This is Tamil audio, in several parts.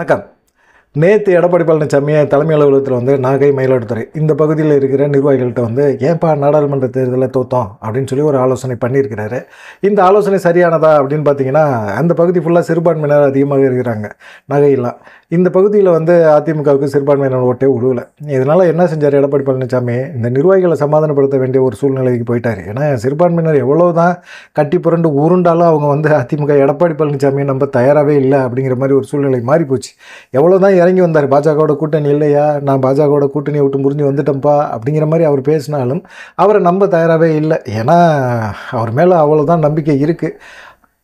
வணக்கம். நேற்று எடப்பாடி பழனிசாமி தலைமை அலுவலகத்தில் நாகை, மயிலாடுதுறை இந்த பகுதியில் இருக்கிற நிர்வாகிகள்கிட்ட ஏன்பா நாடாளுமன்ற தேர்தலில் தோத்தோம் அப்படின்னு சொல்லி ஒரு ஆலோசனை பண்ணியிருக்கிறாரு. இந்த ஆலோசனை சரியானதா அப்படின்னு பார்த்தீங்கன்னா, அந்த பகுதி ஃபுல்லாக சிறுபான்மையினர் அதிகமாக இருக்கிறாங்க. நாகையெல்லாம் இந்த பகுதியில் அதிமுகவுக்கு சிறுபான்மையினர் ஓட்டே உழுவலை. இதனால் என்ன செஞ்சார் எடப்பாடி பழனிசாமி? இந்த நிர்வாகிகளை சமாதானப்படுத்த வேண்டிய ஒரு சூழ்நிலைக்கு போயிட்டார். ஏன்னா சிறுபான்மையினர் எவ்வளோ தான் கட்டி புரண்டு உருண்டாலும் அவங்க அதிமுக எடப்பாடி பழனிசாமியை நம்ப தயாராகவே இல்லை அப்படிங்கிற மாதிரி ஒரு சூழ்நிலை மாறி போச்சு. எவ்வளோ தான் இறங்கி வந்தார், பாஜகவோட கூட்டணி இல்லையா, நான் பாஜகவோட கூட்டணியை விட்டு முறிஞ்சு வந்துட்டேன்ப்பா அப்படிங்கிற மாதிரி அவர் பேசினாலும் அவரை நம்ப தயாராகவே இல்லை. ஏன்னா அவர் மேலே அவ்வளோதான் நம்பிக்கை இருக்குது.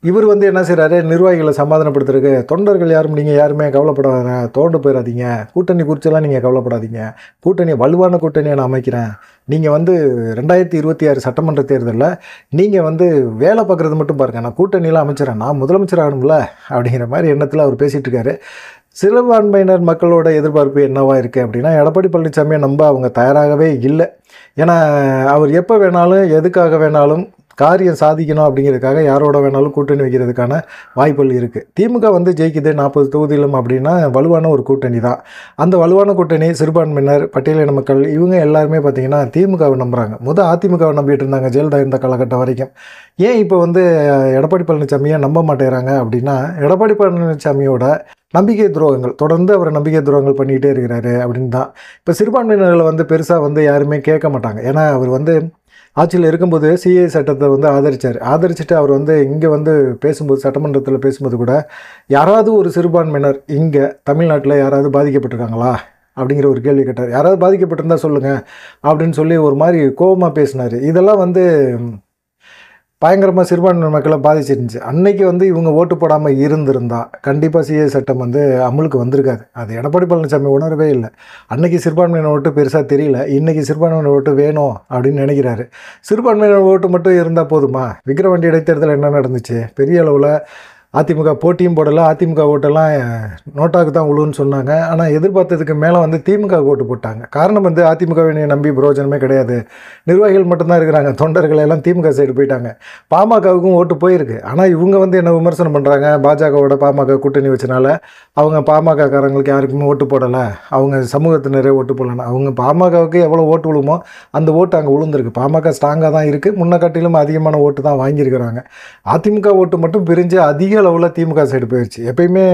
இவர் என்ன செய்கிறாரு, நிர்வாகிகளை சமாதானப்படுத்துறதுக்கு தொண்டர்கள் நீங்கள் யாருமே கவலைப்படாத, தோண்டு போயிடாதீங்க, கூட்டணி குறிச்செல்லாம் நீங்கள் கவலைப்படாதீங்க, கூட்டணி வலுவான கூட்டணியை நான் அமைக்கிறேன், நீங்கள் 2026 சட்டமன்ற தேர்தலில் நீங்கள் வேலை பார்க்குறது மட்டும் பாருங்கள், நான் கூட்டணியெலாம் அமைச்சிடறேன், நான் முதலமைச்சர் ஆகணும்ல அப்படிங்கிற மாதிரி எண்ணத்தில் அவர் பேசிகிட்டு இருக்காரு. சிறுபான்மையினர் மக்களோட எதிர்பார்ப்பு என்னவா இருக்குது அப்படின்னா, எடப்பாடி பழனிசாமியை நம்ப அவங்க தயாராகவே இல்லை. ஏன்னா அவர் எப்போ வேணாலும் எதுக்காக வேணாலும் காரியம் சாதிக்கணும் அப்படிங்கிறதுக்காக யாரோட வேணாலும் கூட்டணி வைக்கிறதுக்கான வாய்ப்புகள் இருக்குது. திமுக ஜெயிக்குது 40 தொகுதியிலும் அப்படின்னா வலுவான ஒரு கூட்டணி தான். அந்த வலுவான கூட்டணி சிறுபான்மையினர், பட்டியலின மக்கள் இவங்க எல்லாருமே பார்த்திங்கன்னா திமுகவை நம்புகிறாங்க. அதிமுகவை நம்பிட்டு இருந்தாங்க ஜெயலலிதா இருந்த காலகட்டம் வரைக்கும். ஏன் இப்போ எடப்பாடி பழனிசாமியை நம்ப மாட்டேறாங்க அப்படின்னா, எடப்பாடி பழனிசாமியோட நம்பிக்கை துரோகங்கள் தொடர்ந்து அவர் நம்பிக்கை துரோகங்கள் பண்ணிகிட்டே இருக்கிறாரு அப்படின்னு தான். இப்போ சிறுபான்மையினர்களை பெருசாக யாருமே கேட்க மாட்டாங்க. ஏன்னா அவர் ஆட்சியில் இருக்கும்போது சிஏ சட்டத்தை ஆதரிச்சுட்டு அவர் இங்கே பேசும்போது, சட்டமன்றத்தில் பேசும்போது கூட யாராவது ஒரு சிறுபான்மையினர் இங்கே தமிழ்நாட்டில் யாராவது பாதிக்கப்பட்டிருக்காங்களா அப்படிங்கிற ஒரு கேள்வி கேட்டார். யாராவது பாதிக்கப்பட்டிருந்தால் சொல்லுங்கள் அப்படின்னு சொல்லி ஒரு மாதிரி கோபமாக பேசினார். இதெல்லாம் பயங்கரமாக சிறுபான்மை மக்களை பாதிச்சிருந்துச்சு. அன்னைக்கு இவங்க ஓட்டு போடாமல் இருந்திருந்தா கண்டிப்பாக சிஏ சட்டம் அமலுக்கு வந்திருக்காது. அது எடப்பாடி பழனிசாமி உணரவே இல்லை. அன்னைக்கு சிறுபான்மையினர் ஓட்டு பெருசாக தெரியல, இன்றைக்கி சிறுபான்மையினர் ஓட்டு வேணும் அப்படின்னு நினைக்கிறாரு. சிறுபான்மையினர் ஓட்டு மட்டும் இருந்தால் போதுமா? விக்கிரவாண்டி இடைத்தேர்தல் என்ன நடந்துச்சு? பெரிய அளவில் அதிமுக போட்டியும் போடலை, அதிமுக ஓட்டெல்லாம் நோட்டாவுக்கு தான் உழுவுன்னு சொன்னாங்க. ஆனால் எதிர்பார்த்ததுக்கு மேலே திமுக ஓட்டு போட்டாங்க. காரணம் அதிமுகவை நம்பி பிரயோஜனமே கிடையாது, நிர்வாகிகள் மட்டும்தான் இருக்கிறாங்க, தொண்டர்கள் எல்லாம் திமுக சைடு போயிட்டாங்க. பாமகவுக்கும் ஓட்டு போயிருக்கு. ஆனால் இவங்க என்ன விமர்சனம் பண்ணுறாங்க, பாஜகவோட பாமக கூட்டணி வச்சனால அவங்க பாமகக்காரங்களுக்கு யாருக்குமே ஓட்டு போடலை, அவங்க சமூகத்தினரே ஓட்டு போடலைன்னா, அவங்க பாமகவுக்கு எவ்வளோ ஓட்டு விழுமோ அந்த ஓட்டு அங்கே விழுந்திருக்கு. பாமக ஸ்ட்ராங்காக தான் இருக்குது, முன்ன காட்டிலும் அதிகமான ஓட்டு தான் வாங்கியிருக்கிறாங்க. அதிமுக ஓட்டு மட்டும் பிரிஞ்சு அதிக அளவில் திமுக சைடு போயிடுச்சு. எப்பயுமே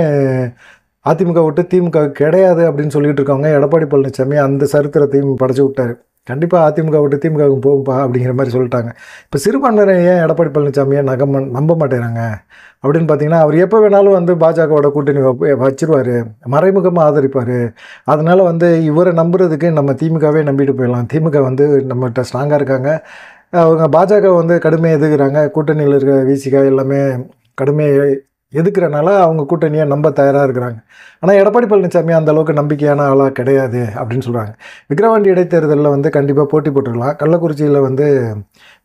அதிமுக ஓட்டு திமுக கிடையாது அப்படின்னு சொல்லிட்டு இருக்காங்க. எடப்பாடி பழனிசாமி அந்த சரித்திரத்தையும் படைச்சு விட்டார். கண்டிப்பாக அதிமுக ஓட்டு திமுகவுக்கு போகும்பா அப்படிங்கிற மாதிரி சொல்லிட்டாங்க. இப்போ சிறுபான்மையினர் ஏன் எடப்பாடி பழனிசாமியை நம்ப மாட்டேறாங்க அப்படின்னு பார்த்தீங்கன்னா, அவர் எப்போ வேணாலும் பாஜகவோட கூட்டணி வச்சிருவார், மறைமுகமாக ஆதரிப்பார். அதனால் இவரை நம்புறதுக்கு நம்ம திமுகவே நம்பிட்டு போயிடலாம். திமுக நம்மகிட்ட ஸ்ட்ராங்காக இருக்காங்க, அவங்க பாஜக கடுமையாக எதுக்குறாங்க, கூட்டணியில் இருக்கிற விசிகா எல்லாமே கடுமையாக எதுக்குறனால அவங்க கூட்டணியை நம்ப தயாராக இருக்கிறாங்க. ஆனால் எடப்பாடி பழனிசாமி அந்த அளவுக்கு நம்பிக்கையான ஆளாக கிடையாது அப்படின்னு சொல்கிறாங்க. விக்கிரவாண்டி இடைத்தேர்தலில் கண்டிப்பாக போட்டி போட்டுடலாம். கள்ளக்குறிச்சியில்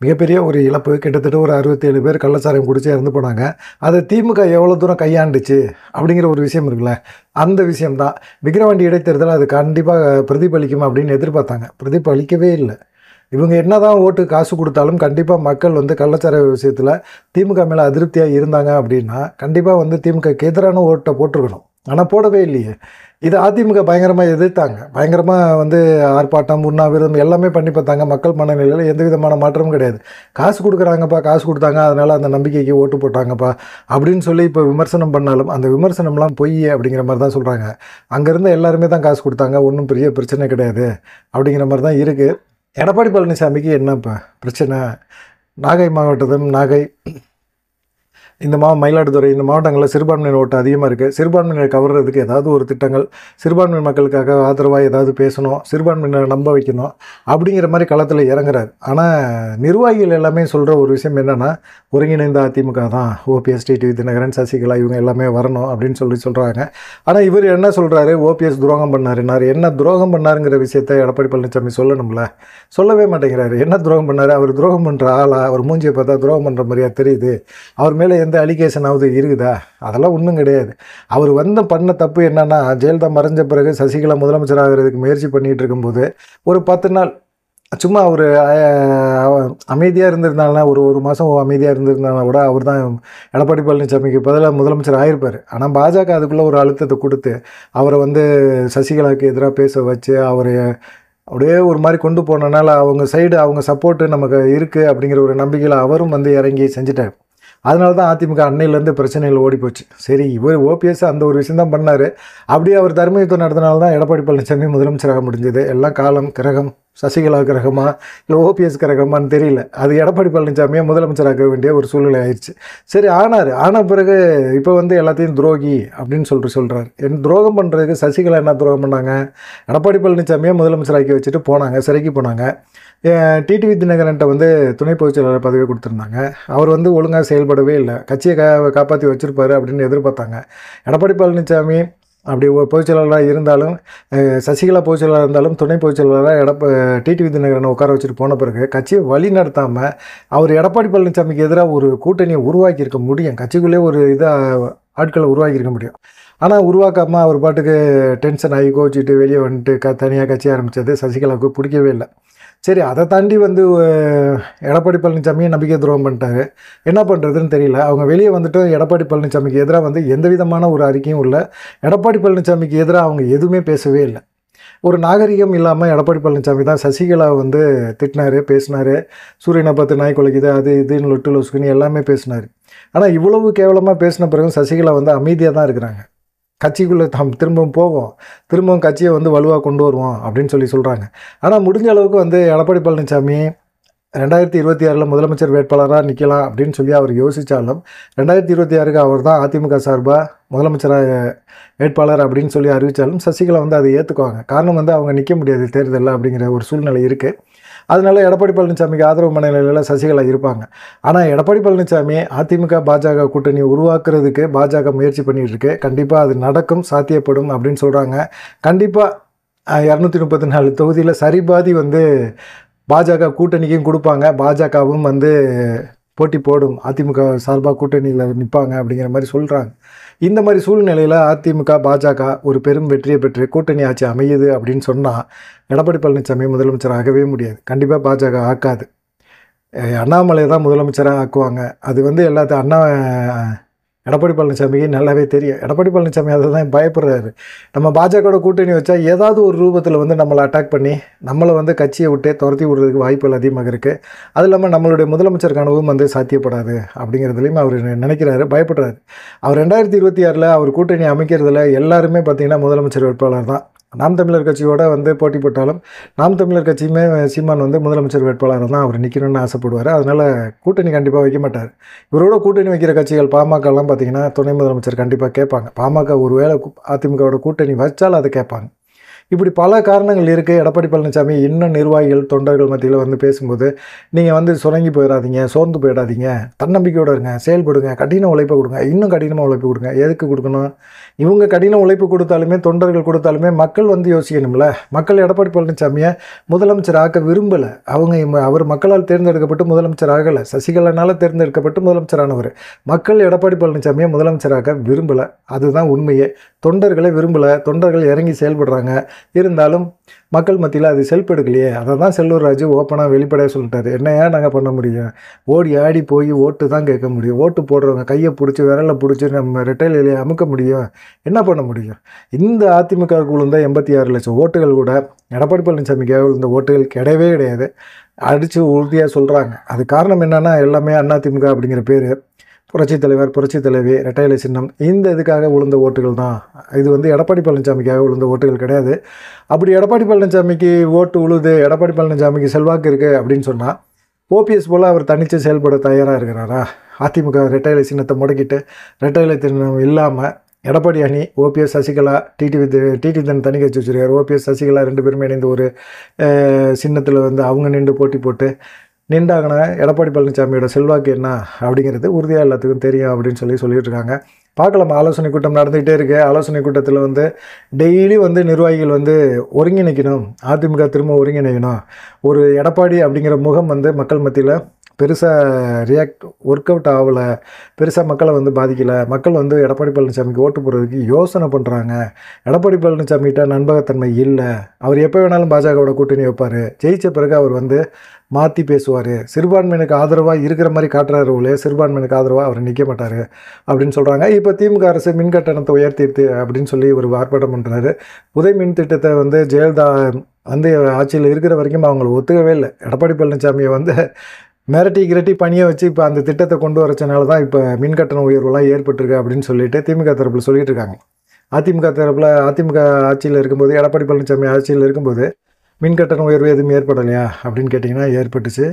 மிகப்பெரிய ஒரு இழப்பு, கிட்டத்தட்ட ஒரு 67 பேர் கள்ளச்சாராயம் குடிச்சு இறந்து போனாங்க. அதை திமுக எவ்வளோ தூரம் கையாண்டுச்சு அப்படிங்கிற ஒரு விஷயம் இருக்குல்ல, அந்த விஷயம்தான். விக்கிரவாண்டி இடைத்தேர்தல் அது கண்டிப்பாக பிரதிபலிக்கும் அப்படின்னு எதிர்பார்த்தாங்க, பிரதிபலிக்கவே இல்லை. இவங்க என்ன தான் ஓட்டு காசு கொடுத்தாலும் கண்டிப்பாக மக்கள் கள்ளச்சாராய விஷயத்தில் திமுக மேலே அதிருப்தியாக இருந்தாங்க அப்படின்னா கண்டிப்பாக திமுகக்கு எதிரான ஓட்டை போட்டிருக்கணும். ஆனால் போடவே இல்லையே. இது அதிமுக பயங்கரமாக எதிர்த்தாங்க, பயங்கரமாக ஆர்ப்பாட்டம், உண்ணாவிரதம் எல்லாமே பண்ணி பார்த்தாங்க. மக்கள் மனநிலையில் எந்த விதமான மாற்றமும் கிடையாது. காசு கொடுக்குறாங்கப்பா, காசு கொடுத்தாங்க, அதனால் அந்த நம்பிக்கைக்கு ஓட்டு போட்டாங்கப்பா அப்படின்னு சொல்லி இப்போ விமர்சனம் பண்ணாலும் அந்த விமர்சனம்லாம் பொய் அப்படிங்கிற மாதிரி தான் சொல்கிறாங்க. அங்கேருந்து எல்லாருமே தான் காசு கொடுத்தாங்க, ஒன்றும் பெரிய பிரச்சனை கிடையாது அப்படிங்கிற மாதிரி தான் இருக்குது. எடப்பாடி பழனிசாமிக்கு என்ன இப்போ பிரச்சனை? நாகை மாவட்டத்தும், நாகை இந்த மயிலாடுதுறை இந்த மாவட்டங்களில் சிறுபான்மையினர் ஓட்டு அதிகமாக இருக்குது. சிறுபான்மையினர் கவர்றதுக்கு ஏதாவது ஒரு திட்டங்கள், சிறுபான்மை மக்களுக்காக ஆதரவாக ஏதாவது பேசணும், சிறுபான்மையினரை நம்ப வைக்கணும் அப்படிங்கிற மாதிரி களத்தில் இறங்குறாரு. ஆனால் நிர்வாகிகள் எல்லாமே சொல்கிற ஒரு விஷயம் என்னென்னா, ஒருங்கிணைந்த அதிமுக தான், ஓபிஎஸ், டிடிவி தினகரன், சசிகலா இவங்க எல்லாமே வரணும் அப்படின்னு சொல்கிறாங்க. ஆனால் இவர் என்ன சொல்கிறாரு, ஓபிஎஸ் துரோகம் பண்ணாருன்னாரு. என்ன துரோகம் பண்ணாருங்கிற விஷயத்தை எடப்பாடி பழனிசாமி சொல்லணும்ல, சொல்லவே மாட்டேங்கிறாரு. என்ன துரோகம் பண்ணார்? அவர் துரோகம் பண்ணுற ஆளா? அவர் மூஞ்சியை பார்த்தா துரோகம் பண்ணுற மாதிரியா தெரியுது? அவர் மேலே எந்த அலிகேஷனாவது இருக்குதா? அதெல்லாம் ஒன்றும் கிடையாது. அவர் பண்ண தப்பு என்னன்னா, ஜெயலலிதா மறைஞ்ச பிறகு சசிகலா முதலமைச்சர் ஆகிறதுக்கு முயற்சி பண்ணிகிட்டு இருக்கும்போது ஒரு 10 நாள் சும்மா ஒரு அமைதியாக இருந்திருந்தாங்கன்னா ஒரு மாதம் அமைதியாக இருந்திருந்தாங்கன்னா கூட அவர் தான் எடப்பாடி பழனிசாமிக்கு பதிலாக முதலமைச்சர் ஆகிருப்பார். ஆனால் பாஜக அதுக்குள்ளே ஒரு அழுத்தத்தை கொடுத்து அவரை வந்து சசிகலாவுக்கு எதிராக பேச வச்சு அவரை அப்படியே ஒரு மாதிரி கொண்டு போனனால அவங்க சைடு அவங்க சப்போர்ட்டு நமக்கு இருக்குது அப்படிங்கிற ஒரு நம்பிக்கையில் அவரும் வந்து இறங்கி செஞ்சுட்டார். அதனால தான் அதிமுக அன்னையிலேருந்து பிரச்சனைகள் ஓடி போச்சு. சரி, இவர் ஓபிஎஸ் அந்த ஒரு விஷயம் தான் பண்ணார். அப்படியே அவர் தர்ம யுத்தம் நடத்தினால தான் எடப்பாடி பழனிசாமி முதலமைச்சராக முடிஞ்சது. எல்லாம் காலம் கிரகம், சசிகலா கிரகமா இல்லை ஓபிஎஸ் கிரகமான்னு தெரியல. அது எடப்பாடி பழனிசாமியை முதலமைச்சராக்க வேண்டிய ஒரு சூழ்நிலை ஆயிடுச்சு. சரி, ஆன பிறகு இப்போ வந்து எல்லாத்தையும் துரோகி அப்படின்னு சொல்கிறார். என் துரோகம் பண்ணுறதுக்கு சசிகலா என்ன துரோகம் பண்ணாங்க? எடப்பாடி பழனிசாமியை முதலமைச்சராக்கி வச்சுட்டு போனாங்க, சிறைக்கு போனாங்க. டிடிவி தினகரன்ட்ட வந்து துணை பொதுச் செயலாளர் பதவி கொடுத்துருந்தாங்க. அவர் வந்து ஒழுங்காக செயல்படவே இல்லை. கட்சியை காப்பாற்றி வச்சுருப்பாரு அப்படின்னு எதிர்பார்த்தாங்க. எடப்பாடி பழனிசாமி அப்படி பொதுச் செயலாளராக இருந்தாலும், சசிகலா பொதுச் செயலாளராக இருந்தாலும், துணை பொதுச் செயலாளராக டிடிவி தினகரனை உட்கார வச்சுட்டு போன பிறகு கட்சியை வழி நடத்தாமல் அவர் எடப்பாடி பழனிசாமிக்கு எதிராக ஒரு கூட்டணியை உருவாக்கியிருக்க முடியும். கட்சிக்குள்ளே ஒரு ஆட்களை உருவாக்கியிருக்க முடியும். ஆனால் உருவாக்காமல் அவர் பாட்டுக்கு டென்ஷன் ஆகி கோச்சிட்டு வெளியே வந்துட்டு தனியாக கட்சி ஆரம்பித்தது சசிகலாவுக்கு பிடிக்கவே இல்லை. சரி, அதை தாண்டி வந்து எடப்பாடி பழனிசாமியை நம்பிக்கை துரோகம் பண்ணிட்டாரு. என்ன பண்ணுறதுன்னு தெரியல. அவங்க வெளியே வந்துட்டு எடப்பாடி பழனிசாமிக்கு எதிராக வந்து எந்த விதமான ஒரு அறிக்கையும் இல்லை. எடப்பாடி பழனிசாமிக்கு எதிராக அவங்க எதுவுமே பேசவே இல்லை. ஒரு நாகரிகம் இல்லாமல் எடப்பாடி பழனிசாமி தான் சசிகலா வந்து திட்டினார், பேசினார். சூரியனை பார்த்து நாய் குலைக்குது, அது இதுன்னு லொட்டு லொசுக்குன்னு எல்லாமே பேசினார். ஆனால் இவ்வளவு கேவலமாக பேசின பிறகும் சசிகலா வந்து அமைதியாக தான் இருக்கிறாங்க. கட்சிக்குள்ளே திரும்பவும் கட்சியை வந்து வலுவாக கொண்டு வருவோம் அப்படின்னு சொல்கிறாங்க. ஆனால் முடிஞ்ச அளவுக்கு வந்து எடப்பாடி பழனிசாமி 2026 முதலமைச்சர் வேட்பாளராக நிற்கலாம் அப்படின்னு சொல்லி அவர் யோசித்தாலும் 2026 அவர் தான் அதிமுக சார்பாக முதலமைச்சராக வேட்பாளர் அப்படின்னு சொல்லி அறிவித்தாலும் சசிகலா வந்து அதை ஏற்றுக்குவாங்க. காரணம் வந்து அவங்க நிற்க முடியாது தேர்தலில் அப்படிங்கிற ஒரு சூழ்நிலை இருக்குது. அதனால எடப்பாடி பழனிசாமிக்கு ஆதரவு மனநிலையில் சசிகலா இருப்பாங்க. ஆனால் எடப்பாடி பழனிசாமி அதிமுக பாஜக கூட்டணி உருவாக்குறதுக்கு பாஜக முயற்சி பண்ணிகிட்டு இருக்கு. கண்டிப்பாக அது நடக்கும், சாத்தியப்படும் அப்படின்னு சொல்கிறாங்க. கண்டிப்பாக 234 தொகுதியில் சரிபாதி வந்து பாஜக கூட்டணிக்கும் கொடுப்பாங்க. பாஜகவும் வந்து போட்டி போடும், அதிமுக சார்பாக கூட்டணியில் நிற்பாங்க அப்படிங்கிற மாதிரி சொல்கிறாங்க. இந்த மாதிரி சூழ்நிலையில் அதிமுக பாஜக ஒரு பெரும் வெற்றியை பெற்று கூட்டணி ஆட்சி அமையுது அப்படின்னு சொன்னால் எடப்பாடி பழனிசாமி முதலமைச்சர் ஆகவே முடியாது. கண்டிப்பாக பாஜக ஆக்காது. அண்ணாமலை தான் முதலமைச்சராக ஆக்குவாங்க. அது வந்து எடப்பாடி பழனிசாமிக்கு நல்லாவே தெரியும். எடப்பாடி பழனிசாமி அதை தான் பயப்படுறாரு. நம்ம பாஜகவோட கூட்டணி வச்சா ஏதாவது ஒரு ரூபத்தில் வந்து நம்மளை அட்டாக் பண்ணி நம்மளை வந்து கட்சியை விட்டே துரத்தி விடுறதுக்கு வாய்ப்புகள் அதிகமாக இருக்குது. அது இல்லாமல் நம்மளுடைய முதலமைச்சர் கனவும் வந்து சாத்தியப்படாது அப்படிங்கிறதுலையும் அவர் நினைக்கிறாரு, பயப்படுறாரு. அவர் 2026 அவர் கூட்டணி அமைக்கிறதுல எல்லாருமே பார்த்திங்கன்னா முதலமைச்சர் வேட்பாளர் தான். நாம் தமிழர் கட்சியோட வந்து போட்டி போட்டாலும் நாம் தமிழர் கட்சியுமே சீமான் வந்து முதலமைச்சர் வேட்பாளராக தான் அவர் நிற்கணும்னு ஆசைப்படுவார். அதனால் கூட்டணி கண்டிப்பாக வைக்க மாட்டார். இவரோட கூட்டணி வைக்கிற கட்சிகள் பாமகலாம் பார்த்திங்கன்னா துணை முதலமைச்சர் கண்டிப்பாக கேட்பாங்க. பாமக ஒரு வேளை அதிமுகவோட கூட்டணி வச்சால் அதை கேட்பாங்க. இப்படி பல காரணங்கள் இருக்குது. எடப்பாடி பழனிசாமி இன்னும் நிர்வாகிகள் தொண்டர்கள் மத்தியில் வந்து பேசும்போது நீங்கள் வந்து சுரங்கி போயிடாதீங்க, சோர்ந்து போயிடாதீங்க, தன்னம்பிக்கையோடு இருங்க, செயல்படுங்க, கடின உழைப்பை கொடுங்க, இன்னும் கடினமாக உழைப்பு கொடுங்க. எதுக்கு கொடுக்கணும்? இவங்க கடின உழைப்பு கொடுத்தாலுமே தொண்டர்கள் கொடுத்தாலுமே மக்கள் வந்து யோசிக்கணும்ல. மக்கள் எடப்பாடி பழனிசாமியை முதலமைச்சர் ஆக்க விரும்பலை. அவர் மக்களால் தேர்ந்தெடுக்கப்பட்டு முதலமைச்சர் ஆகலை. சசிகலானால் தேர்ந்தெடுக்கப்பட்டு முதலமைச்சரானவர். மக்கள் எடப்பாடி பழனிசாமியை முதலமைச்சராக விரும்பலை. அதுதான் உண்மையே. தொண்டர்களை விரும்பலை. தொண்டர்கள் இறங்கி செயல்படுறாங்க. இருந்தாலும் மக்கள் மத்தியில் அது செல்பெடுக்கலையே. அதை தான் செல்லூர் ராஜு ஓப்பனாக வெளிப்படையாக சொல்லிட்டாரு. என்னையா நாங்கள் பண்ண முடியும்? ஓடி ஆடி போய் ஓட்டு தான் கேட்க முடியும். ஓட்டு போடுறவங்க கையை பிடிச்சி விரலில் பிடிச்சி நம்ம ரெட்டையிலேயே அமுக்க முடியும். என்ன பண்ண முடியும்? இந்த அதிமுக விழுந்த 86 லட்சம் ஓட்டுகள் கூட எடப்பாடி பழனிசாமிக்காக விழுந்த ஓட்டுகள் கிடையவே கிடையாது. அடித்து உறுதியாக சொல்கிறாங்க. அது காரணம் என்னென்னா எல்லாமே அதிமுக அப்படிங்கிற பேர், புரட்சித் தலைவர், புரட்சித் தலைவி, ரெட்டையிலை சின்னம், இந்த இதுக்காக விழுந்த ஓட்டுகள் தான். இது வந்து எடப்பாடி பழனிசாமிக்காக விழுந்த ஓட்டுகள் கிடையாது. அப்படி எடப்பாடி பழனிசாமிக்கு ஓட்டு உழுது, எடப்பாடி பழனிசாமிக்கு செல்வாக்கு இருக்குது அப்படின்னு சொன்னால் ஓபிஎஸ் போல் அவர் தனித்து செயல்பட தயாராக இருக்கிறாரா? அதிமுக ரெட்டையிலை சின்னத்தை முடக்கிட்டு ரெட்டையிலை சின்னம் இல்லாமல் எடப்பாடி அணி, ஓபிஎஸ், சசிகலா, டிடிவி தனி கட்சி வச்சுருக்காரு. ஓபிஎஸ், சசிகலா 2 பேருமே இணைந்து ஒரு சின்னத்தில் வந்து அவங்க நின்று போட்டி போட்டு நின்றாங்கன்னா எடப்பாடி பழனிசாமியோட செல்வாக்கு என்ன அப்படிங்கிறது உறுதியாக எல்லாத்துக்கும் தெரியும் அப்படின்னு சொல்லிட்டு இருக்காங்க. பார்க்கலாம். ஆலோசனை கூட்டம் நடந்துகிட்டே இருக்குது. ஆலோசனை கூட்டத்தில் வந்து டெய்லி வந்து நிர்வாகிகள் வந்து ஒருங்கிணைக்கணும், அதிமுக திரும்ப ஒருங்கிணைக்கணும், ஒரு எடப்பாடி அப்படிங்கிற முகம் வந்து மக்கள் மத்தியில் பெருசாக ஒர்க் அவுட் ஆகலை, பெருசாக மக்களை வந்து பாதிக்கலை. மக்கள் வந்து எடப்பாடி பழனிசாமிக்கு ஓட்டு போடுறதுக்கு யோசனை பண்ணுறாங்க. எடப்பாடி பழனிசாமிகிட்ட நண்பகத்தன்மை இல்லை. அவர் எப்போ வேணாலும் பாஜகவோட கூட்டணி வைப்பார். ஜெயித்த பிறகு அவர் வந்து மாற்றி பேசுவார். சிறுபான்மையினுக்கு ஆதரவாக இருக்கிற மாதிரி காட்டுறாரு ஒழிய சிறுபான்மையினுக்கு ஆதரவாக அவர் நிற்க மாட்டார் அப்படின்னு சொல்கிறாங்க. இப்போ திமுக அரசு மின் கட்டணத்தை உயர்த்திடுது அப்படின்னு சொல்லி ஒரு ஆர்ப்பாட்டம் பண்ணுறாரு. புதை மின் திட்டத்தை வந்து ஜெயலலிதா வந்து ஆட்சியில் இருக்கிற வரைக்கும் அவங்களை ஒத்துக்கவே இல்லை. எடப்பாடி பழனிசாமியை வந்து மிரட்டி கிரட்டி பணியை வச்சு இப்போ அந்த திட்டத்தை கொண்டு வரச்சனால தான் இப்போ மின்கட்டண உயர்வுலாம் ஏற்பட்டிருக்கு அப்படின்னு சொல்லிட்டு திமுக தரப்பில் சொல்லிட்டு இருக்காங்க. அதிமுக தரப்பில் அதிமுக ஆட்சியில் இருக்கும்போது, எடப்பாடி பழனிசாமி ஆட்சியில் இருக்கும்போது மின்கட்டண உயர்வு எதுவும் ஏற்படலையா அப்படின்னு கேட்டிங்கன்னா ஏற்பட்டுச்சு.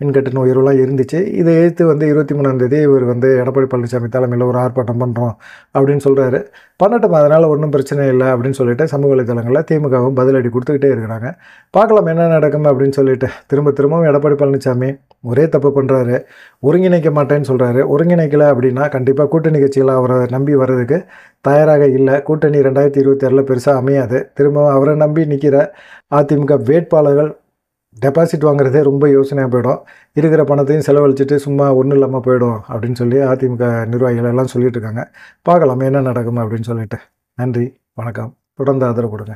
மின்கட்டண உயர்வுலாம் இருந்துச்சு. இதை எதிர்த்து வந்து 23ஆம் இவர் வந்து எடப்பாடி பழனிசாமி தலைமையில் ஒரு ஆர்ப்பாட்டம் பண்ணுறோம் அப்படின்னு சொல்கிறாரு. பண்ணட்டும், அதனால் ஒன்றும் பிரச்சனை இல்லை அப்படின்னு சொல்லிட்டு சமூக வலைதளங்களில் திமுகவும் பதிலடி கொடுத்துக்கிட்டே இருக்கிறாங்க. பார்க்கலாம் என்ன நடக்கும் அப்படின்னு சொல்லிட்டு. திரும்பவும் எடப்பாடி பழனிசாமி ஒரே தப்பு பண்ணுறாரு. ஒருங்கிணைக்க மாட்டேன்னு சொல்கிறாரு. ஒருங்கிணைக்கலை அப்படின்னா கண்டிப்பாக கூட்டணி கட்சிகளை அவரை நம்பி வர்றதுக்கு தயாராக இல்லை. கூட்டணி 2026 பெருசாக அமையாது. திரும்பவும் அவரை நம்பி நிற்கிற அதிமுக வேட்பாளர்கள் டெபாசிட் வாங்குறதே ரொம்ப யோசனையாக போயிடும். இருக்கிற பணத்தையும் செலவழிச்சிட்டு சும்மா ஒன்றும் இல்லாமல் போயிடும் அப்படின்னு சொல்லி அதிமுக நிர்வாகிகள் எல்லாம் சொல்லிட்டு இருக்காங்க. பார்க்கலாம் என்ன நடக்கும் அப்படின்னு சொல்லிட்டு. நன்றி, வணக்கம். தொடர்ந்து ஆதரவு கொடுங்க.